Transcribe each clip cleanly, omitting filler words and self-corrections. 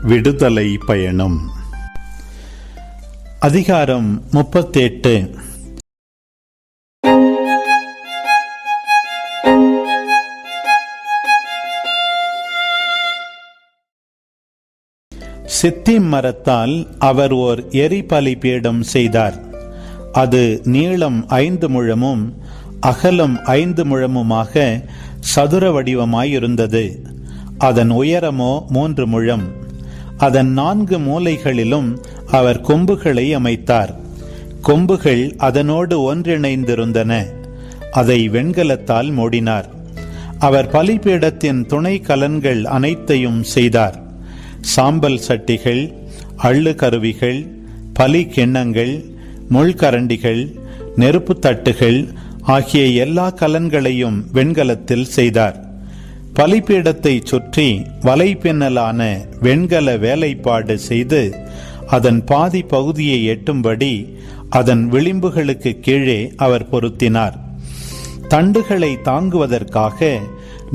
விடுதலை பயணம். அதிகாரம் 38. சித்திம் மரத்தால் அவர் ஓர் எரிபலி பீடம் செய்தார். அது நீளம் 5 முழமும் அகலம் 5 முழமுமாக சதுர வடிவமாயிருந்தது. அதன் உயரமோ 3 முழம். அதன் 4 மூலைகளிலும் அவர் கொம்புகளை அமைத்தார். கொம்புகள் அதனோடு ஒன்றிணைந்திருந்தன. அதை வெண்கலத்தால் மூடினார். அவர் பலிபீடத்தின் துணை கலன்கள் அனைத்தையும் செய்தார். சாம்பல் சட்டிகள், அள்ளு கருவிகள், பலி கிண்ணங்கள், முள்கரண்டிகள், நெருப்பு தட்டுகள் ஆகிய எல்லா கலன்களையும் வெண்கலத்தில் செய்தார். பலிபீடத்தை சுற்றி வலைப்பின்னலான வெண்கல வேலைப்பாடு செய்து அதன் பாதி பகுதியை எட்டும்படி அதன் விளிம்புகளுக்கு கீழே அவர் பொருத்தினார். தண்டுகளை தாங்குவதற்காக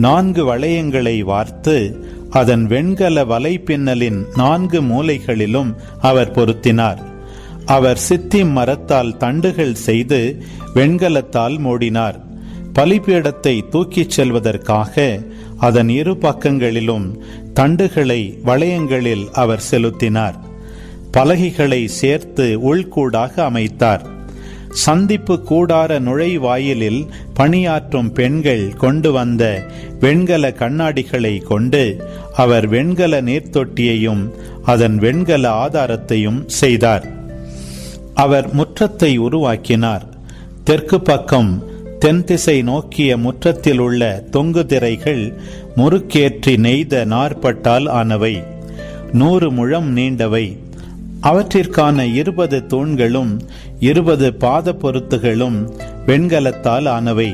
4 வளையங்களை வார்த்து அதன் வெண்கல வலைப்பின்னலின் 4 மூலைகளிலும் அவர் பொருத்தினார். அவர் சித்திம் மரத்தால் தண்டுகள் செய்து வெண்கலத்தால் மூடினார். பலிபீடத்தை தூக்கிச் செல்வதற்காக அதன் 2 பக்கங்களிலும் தண்டுகளை வளையங்களில் அவர் செலுத்தினார். பலகைகளை சேர்த்து உள்கூடாக அமைத்தார். சந்திப்பு கூடார நுழைவாயிலில் பணியாற்றும் பெண்கள் கொண்டு வந்த வெண்கல கண்ணாடிகளை கொண்டு அவர் வெண்கல நீர்த்தொட்டியையும் அதன் வெண்கல ஆதாரத்தையும் செய்தார். அவர் முற்றத்தை உருவாக்கினார். தெற்கு பக்கம் தென் திசை நோக்கிய முற்றத்தில் உள்ள தொங்கு திரைகள் முறுக்கேற்றி நெய்த நார்பட்டால் ஆனவை. 100 முழம் நீண்டவை. அவற்றிற்கான 20 தூண்களும் 20 பாத பொருத்துகளும் வெண்கலத்தால் ஆனவை.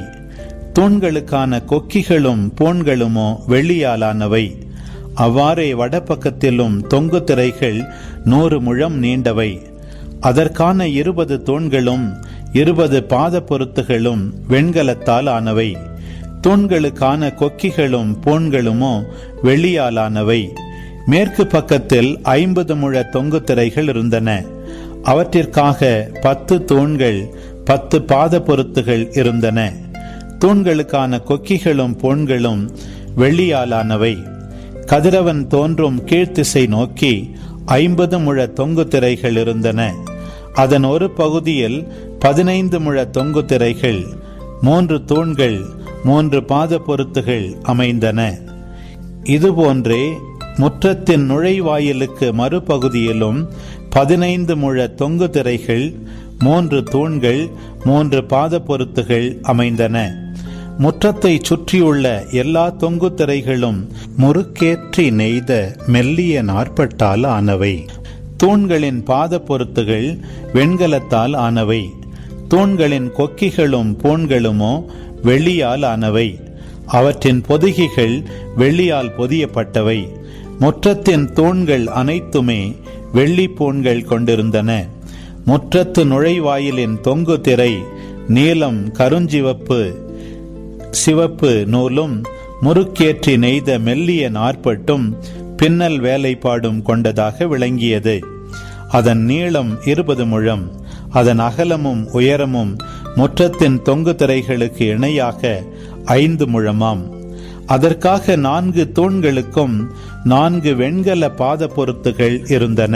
தூண்களுக்கான கொக்கிகளும் பூண்களுமோ வெள்ளியாலானவை. அவ்வாறே வடபக்கத்திலும் தொங்கு திரைகள் 100 முழம் நீண்டவை. அதற்கான 20 தூண்களும் 20 பாத பொருத்துகளும் வெண்கலத்தால் ஆனவை. தூண்களுக்கான கொக்கிகளும் பூண்களுமோ வெள்ளியாலானவை. மேற்கு பக்கத்தில் 50 முழ தொங்கு திரைகள் இருந்தன. அவற்றிற்காக 10 தூண்கள் 10 பாத பொருத்துகள் இருந்தன. தூண்களுக்கான கொக்கிகளும் பூண்களும் வெள்ளியாலானவை. கதிரவன் தோன்றும் கீழ்த்திசை நோக்கி 50 முழ தொங்கு திரைகள் இருந்தன. அதன் ஒரு பகுதியில் 15 முழ தொங்கு திரைகள், 3 தூண்கள், 3 பாத பொருத்துகள் அமைந்தன. இதுபோன்றே முற்றத்தின் நுழைவாயிலுக்கு மறுபகுதியிலும் 15 முழ தொங்கு திரைகள், 3 தூண்கள், 3 பாத பொருத்துகள் அமைந்தன. முற்றத்தை சுற்றியுள்ள எல்லா தொங்கு திரைகளும் முறுக்கேற்றி நெய்த மெல்லிய நார்பட்டால் ஆனவை. தூண்களின் பாத பொருத்துகள் வெண்கலத்தால் ஆனவை. தூண்களின் கொக்கிகளும் பூண்களுமோ வெள்ளியால் ஆனவை. அவற்றின் பொதிகைகள் வெள்ளியால் பொதியப்பட்டவை. முற்றத்தின் தூண்கள் அனைத்துமே வெள்ளி பூண்கள் கொண்டிருந்தன. முற்றத்து நுழைவாயிலின் தொங்கு திரை நீலம் கருஞ்சிவப்பு சிவப்பு நூலும் முறுக்கேற்றி நெய்த மெல்லிய நார்பட்டும் பின்னல் வேலைப்பாடும் கொண்டதாக விளங்கியது. அதன் நீளம் 20 முழம். அதன் அகலமும் உயரமும் முற்றத்தின் தொங்கு திரைகளுக்கு இணையாக 5 முழமாம். அதற்காக 4 தூண்களுக்கும் 4 வெண்கல பாத பொருத்துகள் இருந்தன.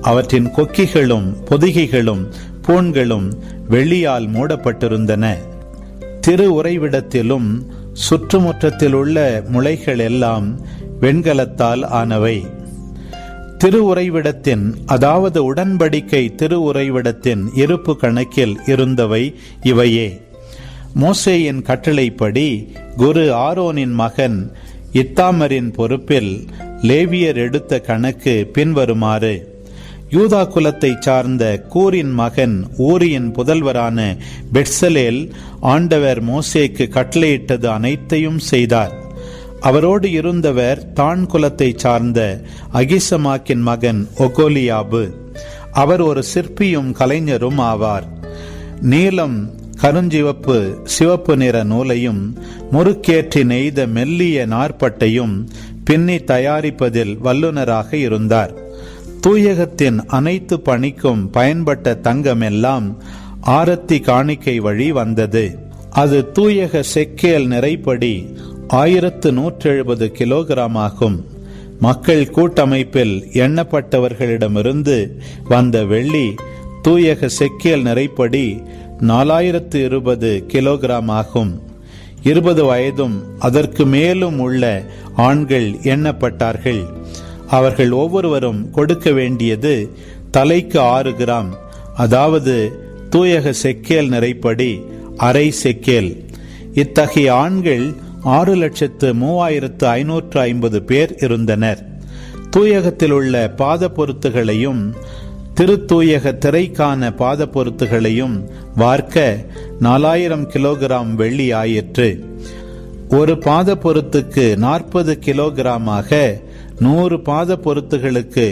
அவற்றின் கொக்கிகளும் பொதிகைகளும் பூண்களும் வெள்ளியால் மூடப்பட்டிருந்தன. திரு உறைவிடத்திலும் சுற்றுமுற்றத்தில் உள்ள முளைகள் எல்லாம் வெண்கலத்தால் ஆனவை. திரு உறைவிடத்தின், அதாவது உடன்படிக்கை திரு உறைவிடத்தின் இருப்பு கணக்கில் இருந்தவை இவையே. மோசேயின் கட்டளைப்படி குரு ஆரோனின் மகன் இத்தாமரின் பொறுப்பில் லேவியர் எடுத்த கணக்கு பின்வருமாறு: யூதா குலத்தை சார்ந்த கூரின் மகன் ஊரியின் புதல்வரான பெட்சலேல் ஆண்டவர் மோசேக்கு கட்டளையிட்டது அனைத்தையும் செய்தார். அவரோடு இருந்தவர் தான் குலத்தை சார்ந்த அகிசமாக்கின் மகன் ஒகோலியாபு. அவர் ஒரு சிற்பியும் கலைஞரும் ஆவார். நீலம் கருஞ்சிவப்பு சிவப்பு நிற நூலையும் முறுக்கேற்றி நெய்த மெல்லிய நார்பட்டையும் பின்னி தயாரிப்பதில் வல்லுநராக இருந்தார். தூயகத்தின் அனைத்து பணிக்கும் பயன்பட்ட தங்கமெல்லாம் ஆரத்தி காணிக்கை வழி வந்தது. அது தூயக செக்கேல் நிறைப்படி 1170 கிலோகிராம் ஆகும். மக்கள் கூட்டமைப்பில் எண்ணப்பட்டவர்களிடமிருந்து வந்த வெள்ளி தூயக செக்கேல் நிறைப்படி 4020 கிலோகிராம் ஆகும். 20 வயதும் அதற்கு மேலும் உள்ள ஆண்கள் எண்ணப்பட்டார்கள். அவர்கள் ஒவ்வொருவரும் கொடுக்க வேண்டியது தலைக்கு 6 கிராம், அதாவது தூயக செக்கேல் நிறைப்படி அரை செக்கேல். இத்தகைய ஆண்கள் 6,3550 பேர் இருந்தனர். தூயகத்தில் உள்ள பாத பொருத்துகளையும் திருத்தூயக திரைக்கான பாத பொருத்துகளையும் வார்க்க 4000 கிலோகிராம் வெள்ளி ஆயிற்று. ஒரு பாத பொருத்துக்கு 40 கிலோகிராமாக 100 பாத பொருத்துகளுக்கு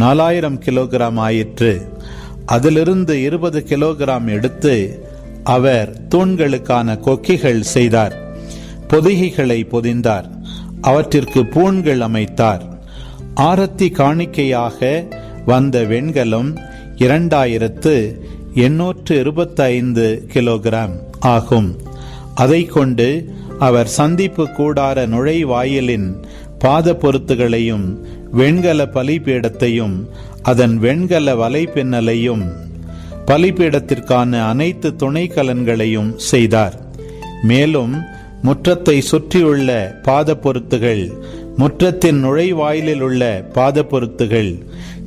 4000 கிலோகிராம் ஆயிற்று. அதிலிருந்து 20 கிலோகிராம் எடுத்து அவர் தூண்களுக்கான கொக்கிகள் செய்தார். பொதிகைகளை பொதிந்தார். அவற்றிற்கு பூண்கள் அமைத்தார். ஆரத்தி காணிக்கையாக வந்த வெண்கலம் 2825 கிலோகிராம் ஆகும். அதை கொண்டு அவர் சந்திப்பு கூடார நுழைவாயிலின் பாத பொருத்துகளையும் வெண்கல பலிபீடத்தையும் அதன் வெண்கல வலைப்பின்னலையும் பலிபீடத்திற்கான அனைத்து துணைக்கலன்களையும் செய்தார். மேலும் முற்றத்தை சுற்றியுள்ள பாத பொருத்துகள், முற்றத்தின் நுழைவாயிலில் உள்ள பாத பொருத்துகள்,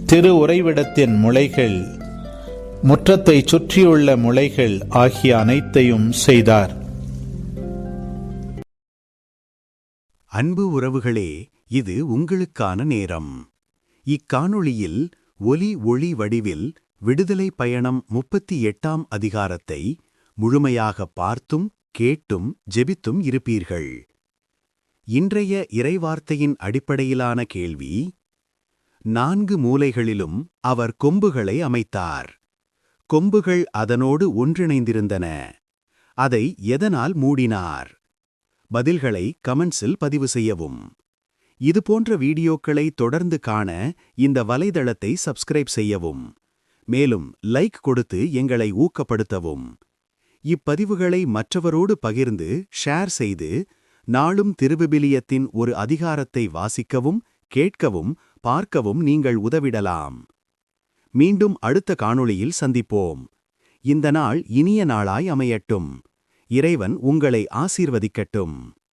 திரு உறைவிடத்தின் முளைகள், முற்றத்தை சுற்றியுள்ள முளைகள் ஆகிய அனைத்தையும் செய்தார். அன்பு உறவுகளே, இது உங்களுக்கான நேரம். இக்காணொளியில் ஒலி ஒளி வடிவில் விடுதலை பயணம் 38ஆம் அதிகாரத்தை முழுமையாக பார்த்தும் கேட்டும் ஜெபித்தும் இருப்பீர்கள். இன்றைய இறைவார்த்தையின் அடிப்படையிலான கேள்வி: 4 மூலைகளிலும் அவர் கொம்புகளை அமைத்தார். கொம்புகள் அதனோடு ஒன்றிணைந்திருந்தன. அதை எதனால் மூடினார்? பதில்களை கமெண்ட்ஸில் பதிவு செய்யவும். இதுபோன்ற வீடியோக்களை தொடர்ந்து காண இந்த வலைதளத்தை சப்ஸ்கிரைப் செய்யவும். மேலும் லைக் கொடுத்து எங்களை ஊக்கப்படுத்தவும். இப்பதிவுகளை மற்றவரோடு பகிர்ந்து ஷேர் செய்து நாளும் திருவிவிலியத்தின் ஒரு அதிகாரத்தை வாசிக்கவும், கேட்கவும், பார்க்கவும் நீங்கள் உதவிடலாம். மீண்டும் அடுத்த காணொளியில் சந்திப்போம். இந்த நாள் இனிய நாளாய் அமையட்டும். இறைவன் உங்களை ஆசீர்வதிக்கட்டும்.